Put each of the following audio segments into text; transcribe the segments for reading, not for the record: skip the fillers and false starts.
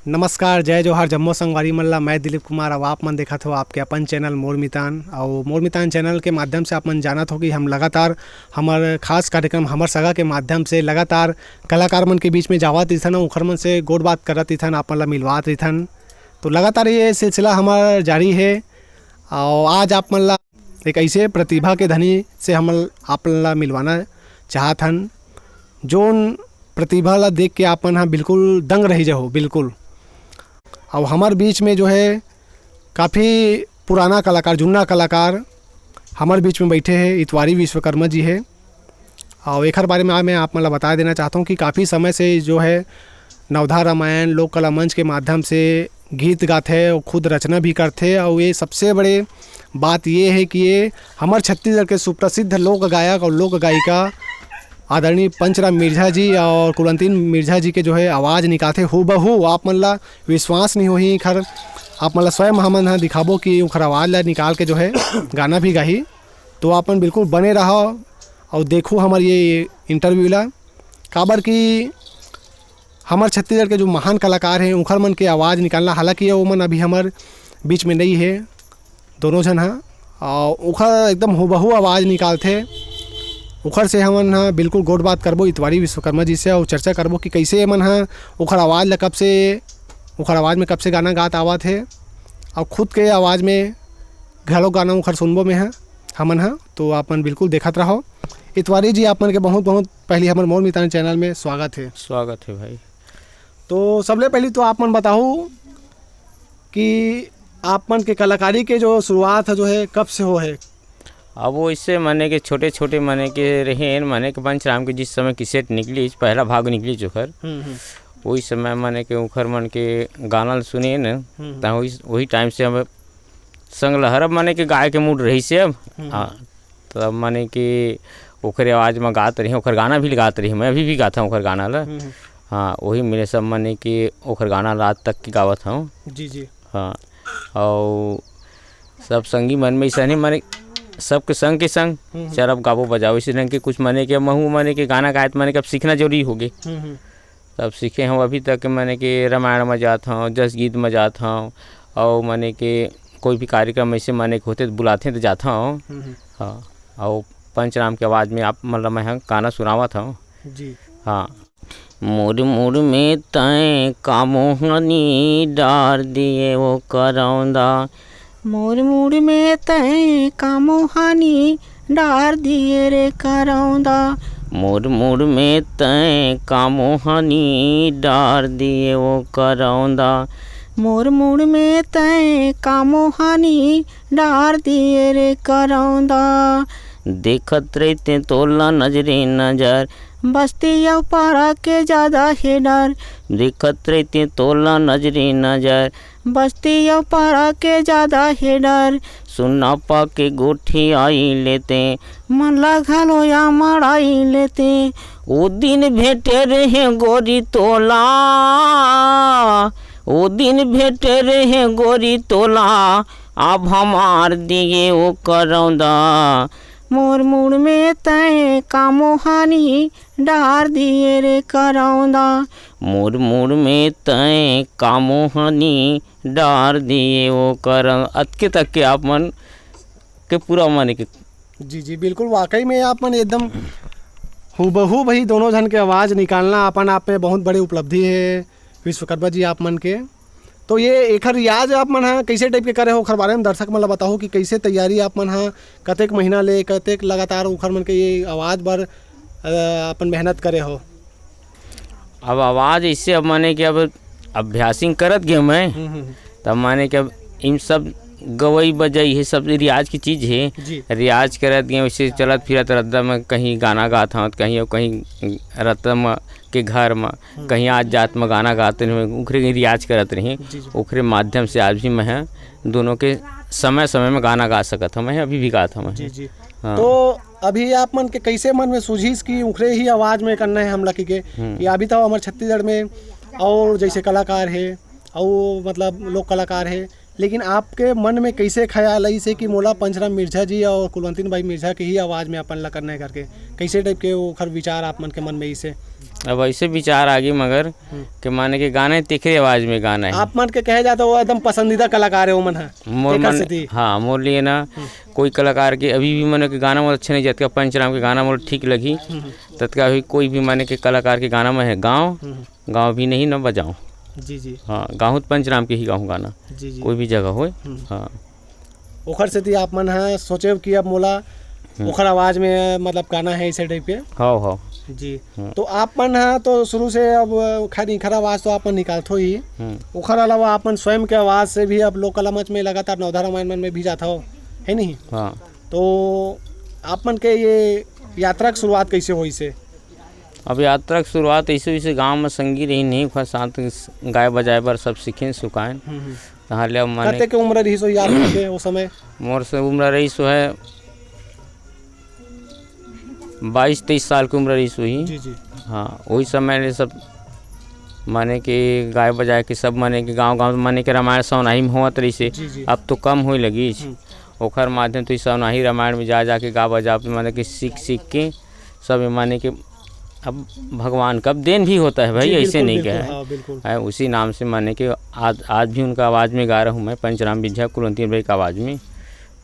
नमस्कार, जय जोहार, जम्मो संगवारी मल्ला। मैं दिलीप कुमार। अब आप मन देखत हो आपके अपन चैनल मोर मितान। और मोर मितान चैनल के माध्यम से आप मन जानत हो कि हम लगातार हमार खास कार्यक्रम हमर सगा के माध्यम से लगातार कलाकार मन के बीच में जावत रहिथन और ओखर मन से गोड़ बात करत रहिथन, आप मन ला मिलवात रहिथन। तो लगातार ये सिलसिला हमार जारी है। और आज आप मन ला एक ऐसे प्रतिभा के धनी से हम आप ला मिलवाना चाहत हन, जोन प्रतिभा ला देख के आप मन बिल्कुल दंग रही जाओ बिल्कुल। और हमार बीच में जो है काफ़ी पुराना कलाकार, जुन्ना कलाकार हमारे बीच में बैठे हैं। इतवारी विश्वकर्मा जी है। और एक बारे में मैं आप मतलब बता देना चाहता हूँ कि काफ़ी समय से जो है नवधा रामायण लोक कला मंच के माध्यम से गीत गाते हैं और खुद रचना भी करते हैं। और ये सबसे बड़े बात ये है कि ये हमारे छत्तीसगढ़ के सुप्रसिद्ध लोक गायक और लोक गायिका आदरणीय पंचराम मिर्झा जी और कुलवंती मिर्झा जी के जो है आवाज़ निकालते हूबहू। आप मन ला विश्वास नहीं होही खर, आप मन ला स्वयं हमन हाँ दिखाबो कि उखर आवाज़ ला निकाल के जो है गाना भी गाही। तो आपन बिल्कुल बने रहो और देखो हमार ये इंटरव्यू ला, काबर कि हमार छत्तीसगढ़ के जो महान कलाकार हैं उखर मन के आवाज़ निकालना, हालांकि वो मन अभी हमार बीच में नहीं है, दोनों जन हाँ। और उखर एकदम हूबहू आवाज़ निकालते। उखर से हमन हाँ बिल्कुल गोड़ बात करबो इतवारी विश्वकर्मा जी से और चर्चा करबो कि कैसे मन हाँ उखर आवाज़ कब से, उखर आवाज़ में कब से गाना गात आवत है और खुद के आवाज़ में घलो गाना उखर सुनबो में है हमन हाँ। तो आप मन बिल्कुल देखत रहो। इतवारी जी आप मन के बहुत बहुत पहले हमारे मोर मितान चैनल में स्वागत है। स्वागत है भाई। तो सबले पहले तो आप मन बताओ कि आप मन के कलाकारी के जो शुरुआत है जो है कब से हो है? अब वो इससे माने के छोटे छोटे माने के रहे माने के पंचराम के जिस समय किसेट निकली, पहला भाग निकली जोखर, वही समय माने के उखर मन के गाना सुने न, तो वही टाइम से हम संग लहरब माने के गाय के मूड रही से अब तब माने कि ओखरे आवाज़ में गात रही, ओखर गाना भी गात रही। मैं अभी भी गाता हूँ ओखर गाना ला। हाँ, वही मेरे सब माने कि ओखर गाना रात तक की गावत हूँ। जी जी। हाँ, और सब संगी मन में ऐसा नहीं माने सबके संग के संग चरब गाबो बजाओ इसी रंग के कुछ माने के महू माने के गाना गायत माने के अब सीखना जरूरी हो गए। तब सीखे हूँ अभी तक माने के रामायण में जाता हूँ, जस गीत में जाता हूँ और माने के कोई भी कार्यक्रम ऐसे माने के होते तो बुलाते तो जाता हूँ। हाँ, और पंचराम की आवाज़ में आप मतलब मैं गाना सुनावा था जी। हाँ। मुड़ मुड़ में तय कामोहनी डार दिए वो करौंदा, मोर मुड़ में तय कामोहानी डार दिए रे करौंदा, मुड़ मुड़ में तय कामोहनी डार दिए वो करौंदा, मोर मुड़ में तय कामोहानी डार दिए रे करौंदा, देखत रहते तोला नजरे नजर, बस्ती और पारा के ज़्यादा है डर, देखत रहते तोला नजरे नजर, बस्ती और पारा के ज़्यादा है डर, सुना पा के गोठी आई लेते, मन घालो या मड़ाई लेते, ओ दिन भेटे रहे गोरी तोला, ओ दिन भेटे रहे गोरी तोला, अब हमार दिए वो करौंदा, मोर मुड़ में तय कामोहानी डार दिए रे करौंदा, मुड़ मुड़ में तय कामोहानी डार दिए वो करौंदा। अतके तक के आप मन के पूरा माने के। जी जी बिल्कुल, वाकई में आप मन एकदम हूबहू भाई दोनों जन के आवाज़ निकालना अपन आप में बहुत बड़ी उपलब्धि है विश्वकर्मा जी आप मन के। तो ये एक रियाज आप मन हाँ कैसे टाइप के करे हो, ओखर बारे में दर्शक मन ला बताओ कि कैसे तैयारी आप मन हाँ कतेक महीना ले कतेक लगातार ओखर मन के ये आवाज़ पर अपन मेहनत करे हो? अब आवाज़ इससे अब माने कि अब अभ्यासिंग करत गए मैं, तब माने कि अब इन सब गवई बजाई है सब रियाज की चीज़ है। रियाज करत गए वैसे चलत फिरत रद्दा में कहीं गाना गाता हूँ, कहीं और कहीं रतम के घर में कहीं आज जात में गाना गाते हैं, उखरे रियाज करत रही। उखरे माध्यम से आज भी मैं दोनों के समय समय में गाना गा सकता हूँ, मैं अभी भी गाता हूँ। जी जी। हाँ। तो अभी आप मन के कैसे मन में सूझीस कि उखरे ही आवाज़ में करना है हमला के या अभी तो हमारे छत्तीसगढ़ में और जैसे कलाकार है और मतलब लोक कलाकार है लेकिन आपके मन में कैसे ख्याल आई से कि मोला पंचराम मिर्झा जी और कुलवंती बाई मिर्झा के ही आवाज़ में अपन ला करने करके कैसे टाइप के ओखर विचार आप मन के मन में इसे अब ऐसे विचार आ गई मगर कि माने के गाने तीखरी आवाज में गाना है आप मन के कहे जाता वो एकदम पसंदीदा कलाकार है वो मन है मोर एकर मन सेती। हाँ मोर लिए ना कोई कलाकार के अभी भी माने के गाना मोर अच्छे नहीं जाते पंचराम के गाना मोर ठीक लगी तत्का भी कोई भी माने के कलाकार के गाना में है गाँव भी नहीं न बजाऊँ जी जी हाँ गाँव पंचराम के ही गाँव गाना जी जी कोई भी जगह हो हाँ ओखर सेती आप मन है सोचे कि अब मोला ओखर आवाज़ में मतलब गाना है इसे टाइप के हाँ हाँ जी। तो आप मन है तो शुरू से अब खैर आवाज़ तो आप मन निकालते ही ओखर अलावा आप मन स्वयं के आवाज़ से भी अब लोक कला मंच में लगातार नवधा रामायण मन में भी जाता हो है नहीं। हाँ तो आप मन के ये यात्रा की शुरुआत कैसे हुई से अब यात्रा की शुरुआत ऐसे गांव में संगी रही नहीं खा साथ गाय बजाए बर सब सीखें सुखाएं तहाँ ले माने कते के उम्र रही सो याद रखे उस समय मोर से उम्र रही सो है 22-23 साल की उम्र रही सो ही जी जी हाँ वही समय ने सब माने कि गाय बजाए के सब माने कि गांव माने के रामायण सौनाही में होत रही से जी जी अब तो कम होई लगी ओखर माध्यम तो सौनाही रामायण में जा के गा बजा माने कि सीख के सब माने कि अब भगवान कब देन भी होता है भाई ऐसे नहीं कहा है उसी नाम से माने कि आज भी उनका आवाज़ में गा रहा हूँ मैं पंचराम विद्या कुलवंती भाई की आवाज़ में।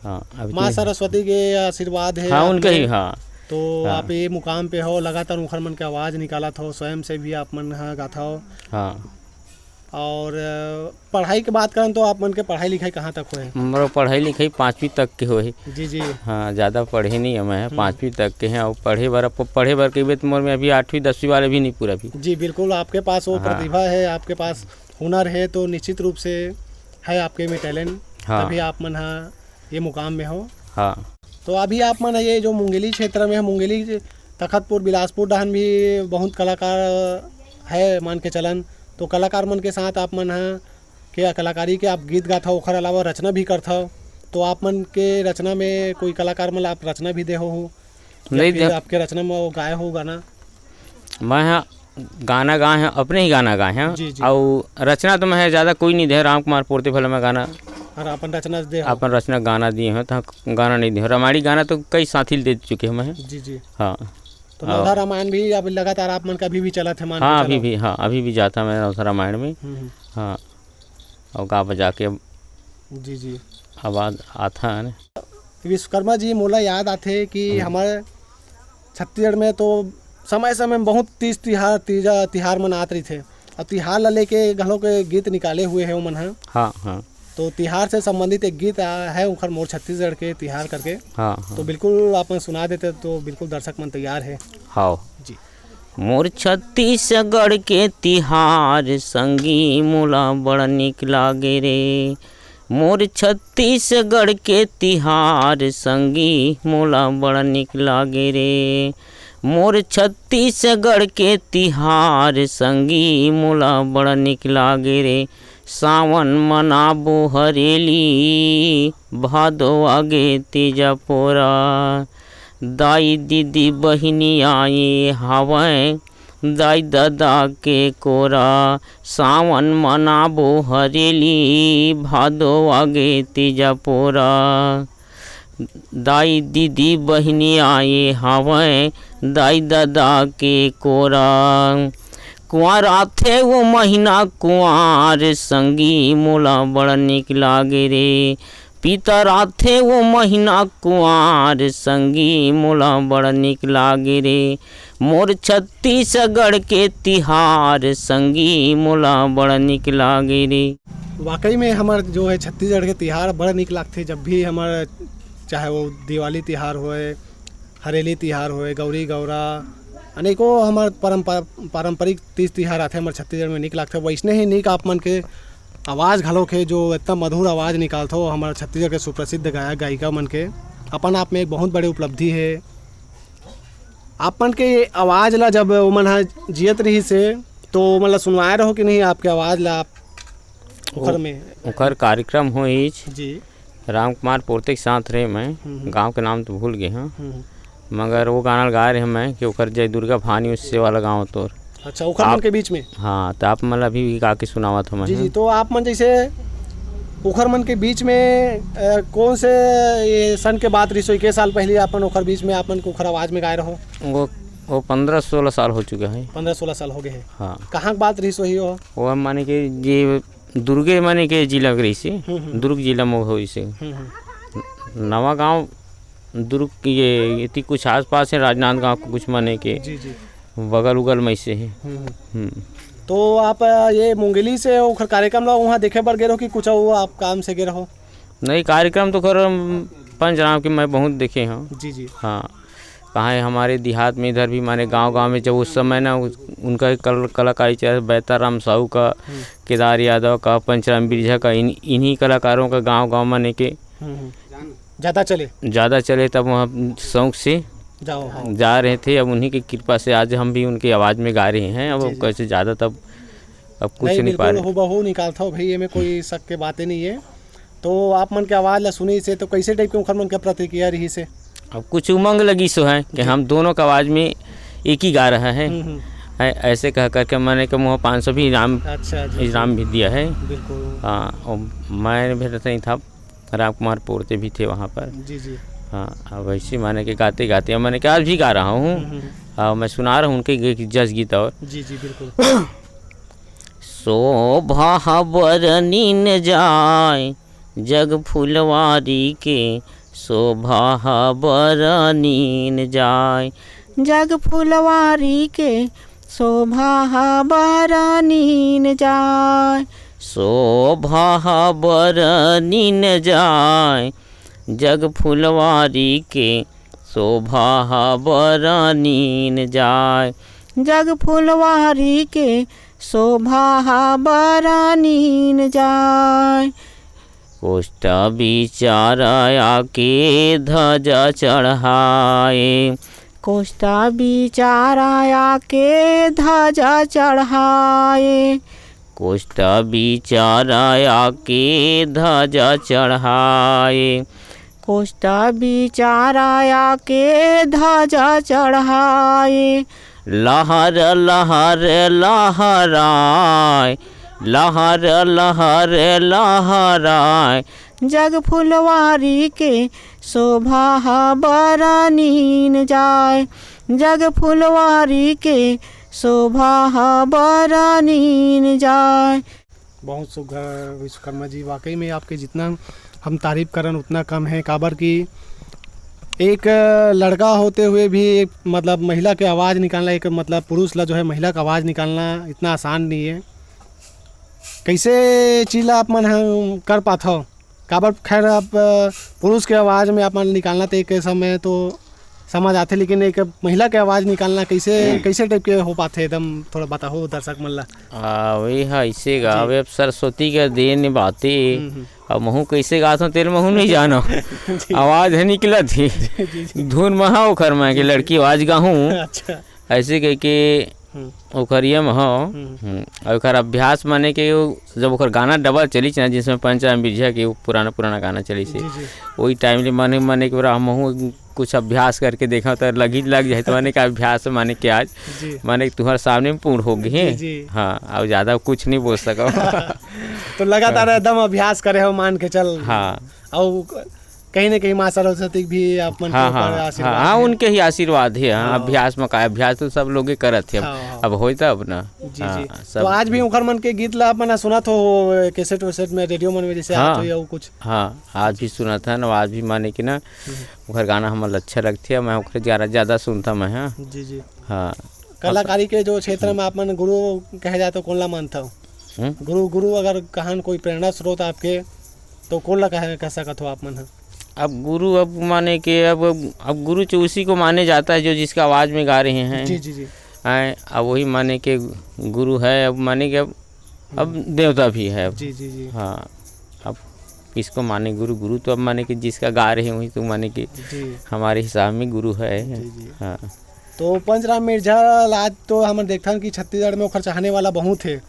हाँ माँ सरस्वती के आशीर्वाद है हाँ उनका ही हाँ तो हाँ। आप ये मुकाम पे हो लगातार उखर मन के आवाज़ निकाला था स्वयं से भी आप मन गाता हो हाँ और पढ़ाई की बात करें तो आप मन के पढ़ाई लिखाई कहाँ तक हुए हमारा पढ़ाई लिखाई 5वीं तक के हुए जी जी हाँ ज़्यादा पढ़े नहीं है मैं 5वीं तक के हैं और पढ़े बार के मोर में अभी 8वीं 10वीं वाले भी नहीं पूरा भी जी बिल्कुल आपके पास वो प्रतिभा है आपके पास हुनर है तो निश्चित रूप से है आपके में टैलेंट तभी आप मन ये मुकाम में हो। हाँ तो अभी आप मन ये जो मुंगेली क्षेत्र में है मुंगेली तखतपुर बिलासपुर डहन भी बहुत कलाकार है मान के चलन तो कलाकार मन के साथ आप मन है के कलाकारी के आप गीत गाता हो ओखर अलावा रचना भी करता हो तो आप मन के रचना में कोई कलाकार मतलब आप रचना भी दे हो नहीं आपके रचना में वो गाए हो गाना मैं गाना गाए हैं अपने ही गाना गाए हैं और रचना तो मैं ज़्यादा कोई नहीं दे राम कुमार पोर्ते फल में गाना और अपन रचना दे अपन रचना गाना दिए हैं तो गाना नहीं दिए रामायणी गाना तो कई साथी दे चुके हैं मैं जी जी हाँ तो नवधा रामायण भी अब लगातार आप मन का अभी भी चला था मान हाँ अभी भी जाता मैं नवधा रामायण में हाँ और गा बजा के जी जी आवाज़ आता है विश्वकर्मा जी मोला याद आते कि हमारे छत्तीसगढ़ में तो समय समय में बहुत तीज तिहार मनात रही थे और तिहार ला लेके घरों के गीत निकाले हुए हैं वो मन है हाँ हाँ तो तिहार से संबंधित एक गीत है उखर मोर छत्तीसगढ़ के तिहार करके हाँ तो बिल्कुल आप सुना देते तो बिल्कुल दर्शक मन तैयार है। हाँ जी मोर छत्तीसगढ़ के तिहार संगी मोला बड़ा निक लागे रे मोर छत्तीसगढ़ के तिहार संगी मोला बड़ा निक लागे रे मोर छत्तीसगढ़ के तिहार संगी मोला बड़ा निक लागे रे सावन मनाबो हरेली भादो आगे तीजा पोरा दाई दीदी बहिनी आए हावय दाई दादा के कोरा सावन मनाबो हरेली भादो आगे तीजा पोरा दाई दीदी बहिनी आए हावय दाई दादा के कोरा कुंवर आथे वो महीना कुंवर संगी मोला बड़ा निक लागे रे पितर आथे वो महीना कुंवर संगी मोला बड़ा निक लागे रे मोर छत्तीसगढ़ के तिहार संगी मोला बड़ा निक लागे रे। वाकई में हमार जो है छत्तीसगढ़ के तिहार बड़ा निक लागते जब भी हमारे चाहे वो दिवाली तिहार होए हरेली तिहार होए गौरी गौरा अनेकों हमारे पारंपरिक तीज तिहार आते हमारे छत्तीसगढ़ में निक लागते वैसने ही निक आप मन के आवाज़ घलो के जो इतना मधुर आवाज़ निकालते हो हमारे छत्तीसगढ़ के सुप्रसिद्ध गायक गायिका मन के अपन आप में एक बहुत बड़ी उपलब्धि है। आप मन के आवाज़ ला जब मन जियत रही से तो मतलब सुनवाए रहो कि नहीं आपके आवाज़ ला आप उखर कार्यक्रम हो जी राम कुमार पोर्ते के साथ रहे मैं गांव के नाम तो भूल गए हैं मगर वो गाना गा रहे हैं मैं कि उखर जय दुर्गा भानी उससे वाला गाँव तोर अच्छा उखर मन के बीच में हाँ तो आप मतलब अभी गा के सुनावा था मैं जी जी तो आप मन जैसे ओखर मन के बीच में कौन से ये सन के बात रही के साल पहले अपन ओखर बीच में अपन को ओखर आवाज में गाए रहो? वो 15-16 साल हो चुका है। 15-16 साल हो गए हैं। हाँ। कहाँ की बात रही सो हो? वो हम माने के ये दुर्गे माने के जिला के रही से, दुर्ग जिला में हो इसे नवा गांव दुर्ग ये इतनी कुछ आसपास है, राजनांद गांव को कुछ माने के जी जी बगल उगल में से है। तो आप ये मुंगेली से ओखर कार्यक्रम ला वहाँ देखे बर गए रहो कि कुछ वो आप काम से गए रहो? नहीं, कार्यक्रम तो कर पंचराम के मैं बहुत देखे हैं। जी जी। हाँ, कहाँ है हमारे देहात में इधर भी माने गांव में जब उस समय ना उनका कलाकारी चल बैताराम साहू का, केदार यादव का, पंचराम बिरजा का, इन्हीं कलाकारों का गांव माने के ज़्यादा चले तब वहाँ शौक से जा रहे थे। अब उन्हीं की कृपा से आज हम भी उनकी आवाज़ में गा रहे हैं। अब कैसे ज़्यादा तब अब कुछ नहीं पा रहे। हूबहू निकालता हो भाई, ये में कोई शक के बातें नहीं है। तो आप मन के आवाज़ ला सुनी से तो कैसे टाइप के उखर मन के प्रतिक्रिया रही से? अब कुछ उमंग लगी सो है कि हम दोनों का आवाज़ में एक ही गा रहा है। ऐसे कह करके मैंने कि मुँह 500 भी इनाम भी दिया है। बिल्कुल। हाँ, और मैं भी नहीं था, राम कुमार पोरते भी थे वहाँ पर। जी जी। हाँ, अब वैसे माने के गाते गाते मैंने कहा आज भी गा रहा हूँ और मैं सुना रहा हूँ उनके जस गीत। और जी जी बिल्कुल। शोभा बरनी न जाए जग फुलवारी के, शोभा बरनी न जाए जग फुलवारी के, शोभा बरनी न जाए शोभा बरनी न जाए जग फुलवारी के, शोभा बरनी न जाए जग फुलवारी के, शोभा बरनी न जाए कोष्ठ बिचारा के ध्वजा चढ़ाए, कोष्ठ बिचारा के ध्वजा चढ़ाए, कोष्ठ बिचारा के ध्वजा चढ़ाए, कोष्ठ बिचारा के ध्वजा चढ़ाए लहर लहर लहराए, लहर लहर लहराए जग फुलवारी के, शोभा बरनी न जाए जग फुलवारी के, शोभा बरनी न जाए। बहुत सुघर विश्वकर्मा जी, वाकई में आपके जितना हम तारीफ करन उतना कम है। काबर की एक लड़का होते हुए भी मतलब महिला की आवाज़ निकालना, एक मतलब पुरुष ला जो है महिला का आवाज़ निकालना इतना आसान नहीं है। कैसे चीज़ आप मन कर पाते हो? काबर खैर आप पुरुष के आवाज़ में आप मन निकालना तो एक समय तो समझ आते, लेकिन एक महिला के आवाज़ निकालना कैसे टाइप के हो पाते एकदम थोड़ा बताओ दर्शक मन ला। वही है ऐसे गावे अब सरस्वती का देन बाते। अब महू कैसे गाता हूँ तेरे महू नहीं जानो आवाज़ है निकला थी धुन महा ओखर में कि लड़की आवाज़ गाहूँ। अच्छा। ऐसे कह के ओखर ये महा ओखर अभ्यास माने के जब ओखर गाना डबल चली ना, जिसमें पंचराम बिरजा के पुराना गाना चली से वही टाइम ले माने के हम कुछ अभ्यास करके देखा तो लग जाए तो माने का अभ्यास माने के आज माने तुम्हारे सामने में पूर्ण हो गए। हाँ, अब ज़्यादा कुछ नहीं बोल सको तो लगातार एकदम अभ्यास करे हो मान के चल। हाँ, और कहीं ना कहीं माँ सरस्वती भी आप मन हाँ उनके ही आशीर्वाद है। हाँ, अभ्यास में का अभ्यास तो सब लोग करत थे। अब होता अब ना। जी जी। तो आज भी उखर मन के गीत ला अपना सुना तो कैसेट वैसेट में रेडियो मन में जैसे आते हो कुछ? हाँ, आज भी सुना था ना, आज भी माने कि ना उखर गाना हमारा अच्छा लगती है, मैं उखर ज़्यादा सुनता मैं। हाँ जी जी। हाँ, कलाकारी के जो क्षेत्र में आप मन गुरु कहे जाते कौन ला मानता हो? गुरु अगर कहान कोई प्रेरणा स्रोत आपके तो कौन ला कह सकत हो आप मन? अब गुरु अब माने के अब गुरु तो उसी को माने जाता है जो जिसका आवाज़ में गा रहे हैं। जी जी जी। अब वही माने के गुरु है। अब माने के अब देवता भी है। जी जी जी। हाँ, अब किसको माने गुरु तो अब माने कि जिसका गा रहे हैं वही तो माने कि हमारे हिसाब में गुरु है। हाँ, तो पंचराम मिर्जा आज तो हम देखते हैं कि छत्तीसगढ़ में ओखर चाहने वाला बहुत है।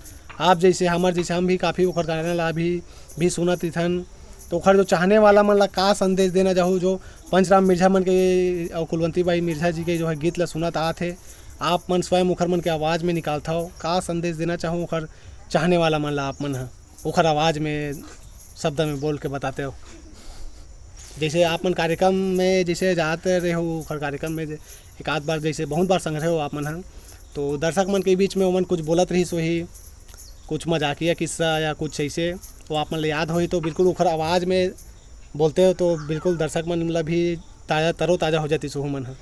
आप जैसे हमारे जैसे हम भी काफ़ी ओखर गाने ला भी सुनत थन। तो ओखर जो चाहने वाला मन ला का संदेश देना चाहूँ जो पंचराम मिर्जा मन के और कुलवंती बाई मिर्जा जी के जो है गीत ला सुनत आते आप मन स्वयं ओखर मन के आवाज़ में निकालता हो, का संदेश देना चाहूँ ओखर चाहने वाला मन ला आप मन ओखर आवाज़ में शब्द में बोल के बताते हो। जैसे आप मन कार्यक्रम में जैसे जाते रहे हो, हर कार्यक्रम में एक आध बार जैसे बहुत बार संग रहे हो आप मन हन, तो दर्शक मन के बीच में ओमन कुछ बोलत रही सोही, कुछ मजाकिया किस्सा या कुछ ऐसे वो आप मन ले याद होई तो बिल्कुल ओखर आवाज़ में बोलते हो तो बिल्कुल दर्शक मन मतलब भी ताज़ा तरोताज़ा हो जाती सोहू मन ह,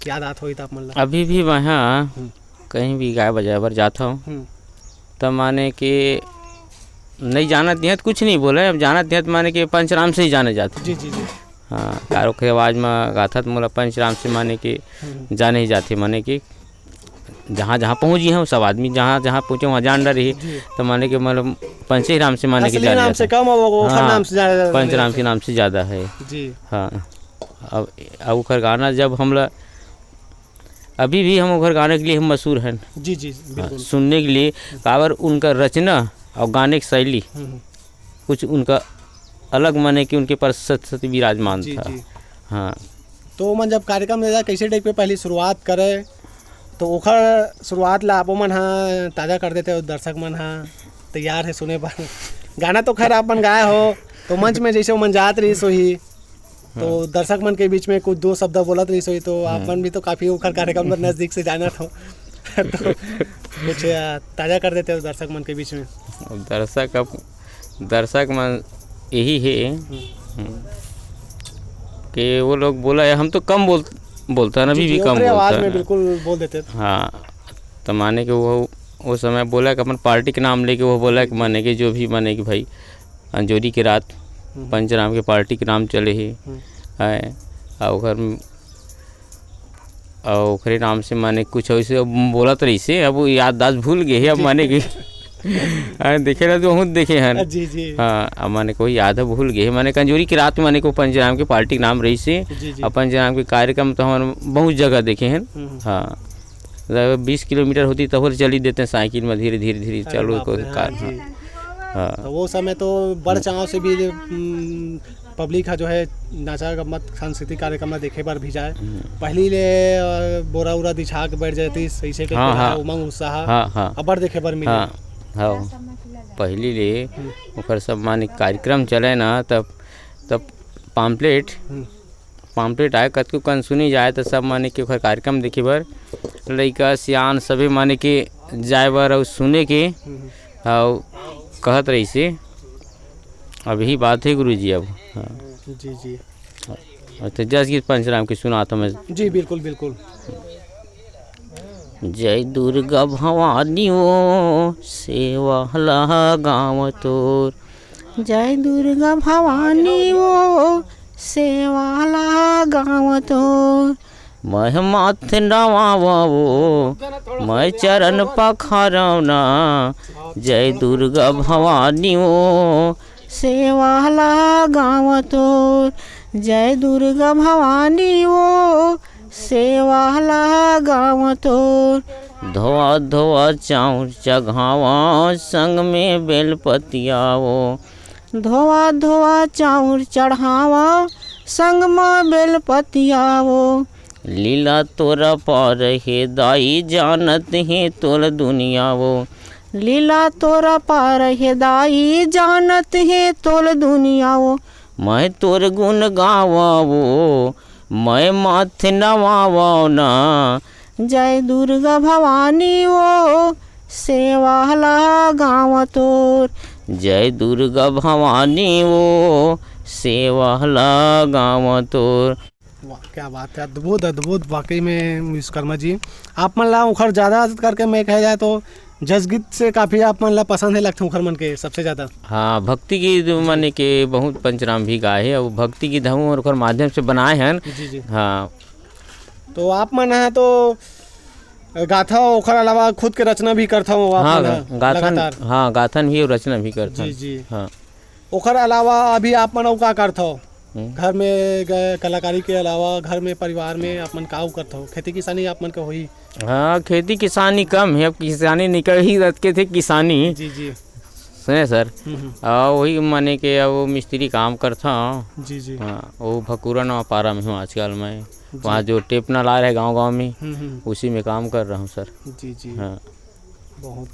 याद आत होई तो आप मन ला। अभी भी वहाँ कहीं भी गाय बजाए बर जाता हूँ तब माने कि नहीं जाना दिहत कुछ नहीं बोले, अब जाना दिहत माने कि पंचराम से ही जाने जाते। जी जी जी। हाँ, कारो के आवाज़ में गाथा तो मोला पंचराम से माने कि जाने ही जाते, माने कि जहाँ जहाँ पहुँची हैं सब आदमी जहाँ जहाँ पहुँचे वहाँ जान रही तो माने कि मतलब पंचराम से माने कि असली नाम से कम वो नाम से ज़्यादा, पंचराम के नाम से ज़्यादा है जी। हाँ, अब ओखर गाना जब हमला अभी भी हम ओखर गाने के लिए हम मशहूर हैं। जी जी बिल्कुल। सुनने के लिए काबर उनका रचना और गाने की शैली कुछ उनका अलग माने कि उनके पास सत्य विराजमान जी, था। जी। हाँ, तो मन जब कार्यक्रम में कैसे टाइप पे पहली शुरुआत करे तो ओखर शुरुआत ला आप मन हाँ ताज़ा कर देते हो, दर्शक मन हाँ तैयार है सुने पर। गाना तो खैर आप मन गाए हो तो मंच में जैसे वो मन जात रही सोही तो दर्शक मन के बीच में कुछ दो शब्द बोलत रही सोही तो आप मन भी तो काफ़ी ओखर कार्यक्रम पर नज़दीक से जाना था तो कुछ ताज़ा कर देते हो दर्शक मन के बीच में। दर्शक मन यही है कि वो लोग बोला है, हम तो कम बोलता है ना, अभी भी कम आवाज़ में बोलता है। बिल्कुल बोल देते। हाँ, तो माने कि वो समय बोला कि अपन पार्टी के नाम लेके वो बोला कि माने कि जो भी माने कि भाई अंजोरी की रात पंचराम के पार्टी के नाम चले ही है और ओखरे नाम से माने कुछ ऐसे बोलत रही से, अब वो याददाश्त भूल गए है अब माने कि देखे ना तो बहुत देखे हैं। जी जी। हाँ, अब माने कोई याद भूल गए माने कंजोरी की रात माने को पंचराम के पार्टी के नाम रही से और पंचराम के कार्यक्रम तो हम बहुत जगह देखे हैं। हाँ, 20 किलोमीटर होती तब चली देते हैं साइकिल में धीरे धीरे धीरे चलो को कार। हाँ, तो वो समय तो बड़ चाव से भी पब्लिक है जो है नाचा गम्मत सांस्कृतिक कार्यक्रम में देखे बार भी जाए, पहली ले बोरा उरा दिछा के बैठ जाती सही से उमंग उत्साह अबर देखे बार मिले। हाँ, पहली ले ओकर सब माने कार्यक्रम चले ना तब पाम्पलेट आए कतको कन सुनी जाए तो सब माने कि ओकर कार्यक्रम देखे बर लइका सियान सभी माने कि जाए बर और सुने के और कहत रही से। अब यही बात है गुरुजी। अब हाँ जी जी। तो जस गीत पंचराम की सुनाता मैं। जी बिल्कुल बिल्कुल। जय दुर्गा भवानी ओ सेवा गाँव तोर, जय दुर्गा भवानी ओ सेवाला गाँव तोर, मैं माथ नवावो मैं चरण पखारवना, जय दुर्गा भवानी ओ सेवाला गाँव तोर, जय दुर्गा भवानी ओ सेवाला गाँव तोर, धोआ धोआ चाउर चघावा संग में बेलपतियावो, धोआ धोआ चाउर चढ़ावा संग में बेलपतियावो, लीला तोरा पार हे दाई जानत है तोर दुनिया वो, लीला तोरा पार हे दाई जानत है तोल दुनिया वो, मैं तोर गुण गावावो मैं माथ नवावो ना, जय दुर्गा भवानी ओ सेवाला गाँव तोर, जय दुर्गा भवानी ओ सेवाला गाँव तोर। वाह क्या बात है, अद्भुत अद्भुत वाकई में विश्वकर्मा जी। आप मन ला उखर ज़्यादा करके मैं कहा जाए तो जसगीत से काफ़ी आप मन ला पसंद है लगता उखर मन के सबसे ज़्यादा। हाँ, भक्ति गीत माने के बहुत पंचराम भी गाए है और भक्ति गीत हम और माध्यम से बनाए हैं। जी जी। हाँ, तो आप मन है तो गाथा ओखर अलावा खुद के रचना भी करता हूँ। हाँ गाथन भी और रचना भी करता। जी जी। हाँ, ओखर अलावा अभी आप मन का करता हो घर में कलाकारी के अलावा घर में परिवार में आप मन का करता हो? खेती किसानी आप मन का होई? हाँ, खेती किसानी कम है, अब किसानी निकल ही रखे थे किसानी। जी जी सुने सर। वही माने के वो मिस्त्री काम करता हूँ। जी जी। हाँ, वो भकूरा नवा पारा में हूँ आजकल मैं, वहाँ जो टेप ना ला रहे गांव गांव में उसी में काम कर रहा हूँ सर। जी जी। हाँ, बहुत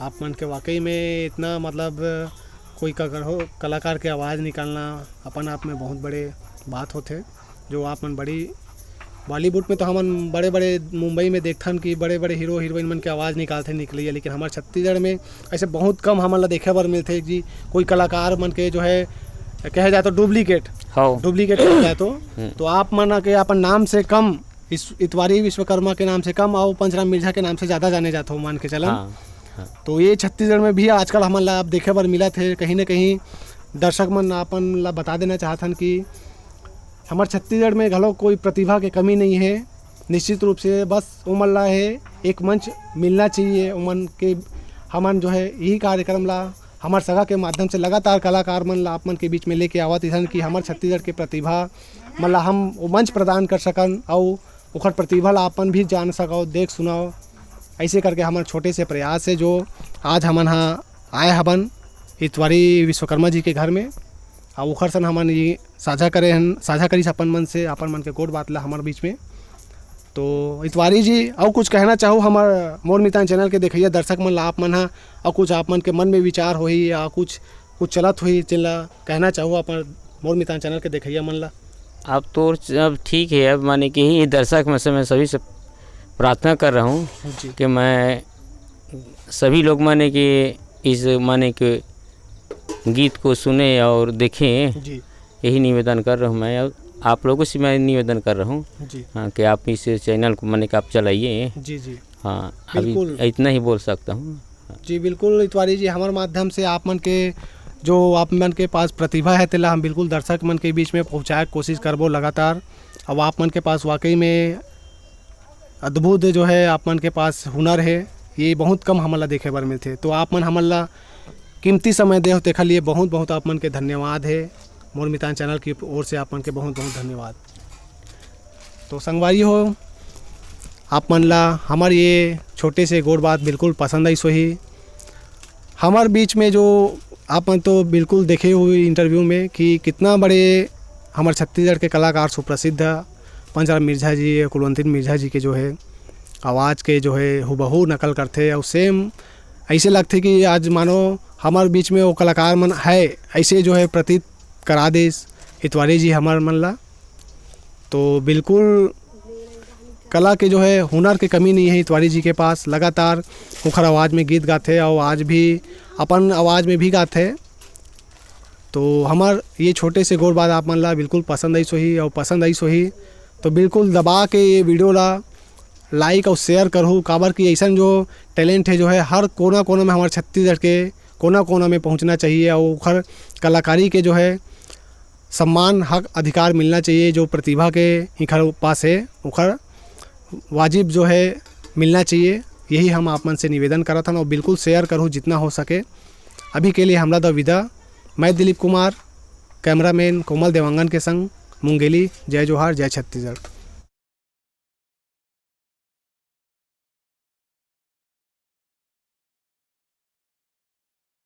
आप मन के वाकई में इतना मतलब कोई कलाकार के आवाज़ निकालना अपन आप में बहुत बड़े बात होते। जो आप मन बड़ी बॉलीवुड में तो हमन बड़े बड़े मुंबई में देखथन कि बड़े बड़े हीरो हीरोइन मन के आवाज़ निकालते निकलिए, लेकिन हमारे छत्तीसगढ़ में ऐसे बहुत कम हमन ला देखे बर मिलते जी। कोई कलाकार मन के जो है कहे जाए तो डुप्लीकेट कहा जाए तो आप मन के अपन नाम से कम इतवारी विश्वकर्मा के नाम से कम और पंचराम मिर्जा के नाम से ज़्यादा जाने जाते हो मान के चलन। तो ये छत्तीसगढ़ में भी आजकल हमन ला अब देखे बर मिला थे। कहीं ना कहीं दर्शक मन अपन ला बता देना चाहथन कि हमारे छत्तीसगढ़ में घलो कोई प्रतिभा के कमी नहीं है। निश्चित रूप से बस उमन ला है एक मंच मिलना चाहिए उमन के। हमन जो है यही कार्यक्रम ला हमारे सगा के माध्यम से लगातार कलाकार मन ला आप मन के बीच में लेके आवत हन कि हमारे छत्तीसगढ़ के प्रतिभा मन ला हम वो मंच प्रदान कर सकन और ओखर प्रतिभा ला अपन भी जान सको, देख सुनाओ। ऐसे करके हमारे छोटे से प्रयास है जो आज हमन हाँ आए हबन इतवारी विश्वकर्मा जी के घर में और ओखर सन हमन ये साझा करी अपन मन से अपन मन के गोट बात ला हमारे बीच में। तो इतवारी जी और कुछ कहना चाहो हमार मोर मितान चैनल के देखिए दर्शक मन ला आप मन हाँ और कुछ आप मन के मन में विचार होई या कुछ चलत हुई जिनला कहना चाहो अपन मोर मितान चैनल के देखिए मन ला। अब तो अब ठीक है, अब माने कि ही दर्शक में से मैं सभी से प्रार्थना कर रहा हूँ कि मैं सभी लोग माने कि इस माने कि गीत को सुने और देखें जी। यही निवेदन कर रहा हूँ मैं, और आप लोगों से मैं निवेदन कर रहा हूँ हाँ कि आप इस चैनल को माने कि आप चलाइए जी। हाँ अभी इतना ही बोल सकता हूँ जी। बिल्कुल इतवारी जी, हमारे माध्यम से आप मन के जो आप मन के पास प्रतिभा है तेला हम बिल्कुल दर्शक मन के बीच में पहुँचाए कोशिश करबो लगातार। अब आप मन के पास वाकई में अद्भुत जो है आप मन के पास हुनर है, ये बहुत कम हमला देखे बर मिलते। तो आप मन हमला कीमती समय दे होते लिए बहुत बहुत आप मन के धन्यवाद है। मोर मितान चैनल की ओर से आप मन के बहुत बहुत धन्यवाद। तो संगवारी हो आप मन ला हमार ये छोटे से गोड़ बात बिल्कुल पसंद आई सो ही हमार बीच में जो आप मन तो बिल्कुल देखे हुए इंटरव्यू में कि कितना बड़े हमारे छत्तीसगढ़ के कलाकार सुप्रसिद्ध पंचराम मिर्जा जी कुलवंती मिर्जा जी के जो है आवाज़ के जो है हुबहू नकल करते और सेम ऐसे लगते कि आज मानो हमारे बीच में वो कलाकार मन है, ऐसे जो है प्रतीत करा दे इतवारी जी हमार मन ला। तो बिल्कुल कला के जो है हुनर के कमी नहीं है इतवारी जी के पास। लगातार मुखर आवाज़ में गीत गाते और आज भी अपन आवाज़ में भी गाते। तो हमार ये छोटे से गोड़ बात आप मन ला बिल्कुल पसंद आई सो ही तो बिल्कुल दबा के ये वीडियो ला लाइक और शेयर करूँ। काबर कि ऐसा जो टैलेंट है जो है हर कोना कोना में हमारे छत्तीसगढ़ के कोना कोना में पहुंचना चाहिए और उखर कलाकारी के जो है सम्मान हक अधिकार मिलना चाहिए। जो प्रतिभा के इखर पास है उखर वाजिब जो है मिलना चाहिए। यही हम आप मन से निवेदन करा था और बिल्कुल शेयर करूँ जितना हो सके। अभी के लिए हमरा द विदा। मैं दिलीप कुमार, कैमरामैन कोमल देवांगन के संग मुंगेली। जय जोहार, जय छत्तीसगढ़।